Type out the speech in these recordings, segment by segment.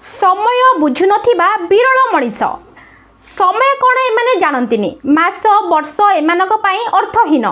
समय बुझु नथिबा विरल मनीष समय कौन एमाने जानती मास वर्ष एमानक पई अर्थहीन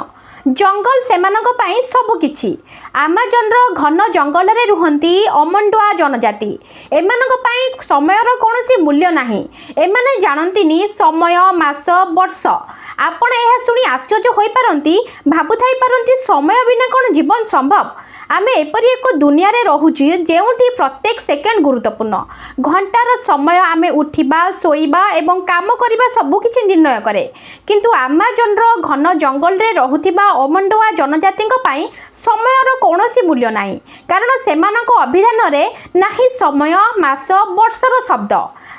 जंगल सेमानक पई सबकिछि आमाजन घन जंगल रे रुहंती अमंडुआ जनजाति एमानक पई समयर कौनसी मूल्य नाही एमाने जानती समय मास वर्ष आपण यह शुणी आश्चर्य होई पारंती भाबुथाई पारंती समय बिना कौन जीवन संभव आमे एपरी एक दुनिया रे रहुची जेउठी प्रत्येक सेकेंड गुरुत्वपूर्ण घंटार समय आमे उठिबा सोइबा एवं काम करिबा सबु किछि निर्णय करे किंतु आमाजन घन जंगल रे रहुथिबा अमंडुआ जनजाति पई समयर कौनसी मूल्य नाही कारण सेमानक अभिधान रे नाही समय मास वर्षर शब्द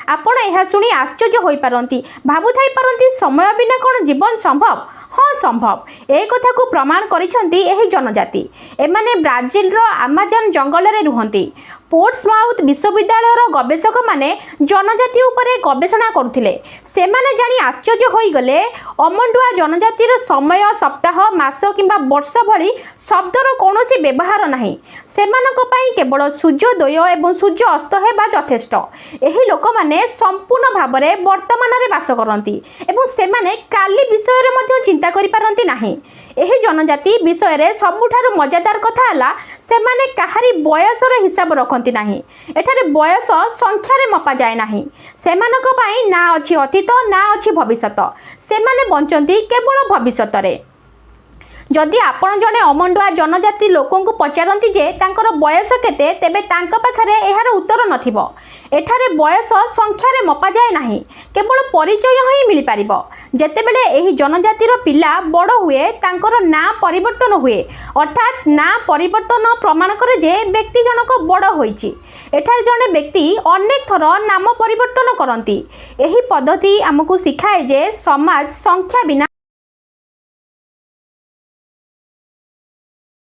आपण यह शुणी आश्चर्य होई पारंती भाबुथाई पारंती समय बिना कौन जीवन संभव हाँ संभव ए कथा को प्रमाण करिसंती एही जनजाति एमाने ब्राजिल रो अमेजन जंगल रे रुहंती पोर्ट्समाउथ विश्वविद्यालय गवेषक माने जनजाति उपरे गवेषणा करुथिले सेमाने जानी आश्चर्य होई गले अमंडुआ जनजातिर समय सप्ताह मास किंबा वर्ष भली शब्दर कौनसी व्यवहार नाही सेमानक पई केवल सूर्योदय एवं सूर्य अस्त हेबा यथेष्ट एही लोक माने संपूर्ण भाबरे वर्तमान रे वास करंती एवं सेमाने काली विषय रे मध्ये चिंता करि पारंती नाही एही जनजाति विषय रे सबुठारु मजादार कथा हला सेमाने काहारी बयसर हिसाब रखंती नाही एठारे बयस संख्या रे मपा जाय नाही सेमानक पई ना अछि अतीत ना अछि भविष्यत सेमाने बंचंती केवल भविष्यत रे जदि आपण जने अमंडुआ जनजाति लोकों को पचारती जे तांकर बयस केते तेबे तांक पाखरे एहार उत्तर नथिबो एठारे बयस संख्या रे मपा जाय नाही केवल परिचय ही मिल पारिबो जेतेबेले एही जनजातिर पिला बड़ हुए तांकर ना परिवर्तन हुए अर्थात ना परिवर्तन प्रमाण करे जे व्यक्ति जनक बड़ होईची एठारे जने व्यक्ति अनेक थर नाम परिवर्तन करंती एही पद्धति हमकु सिखाए जे समाज संख्या बिना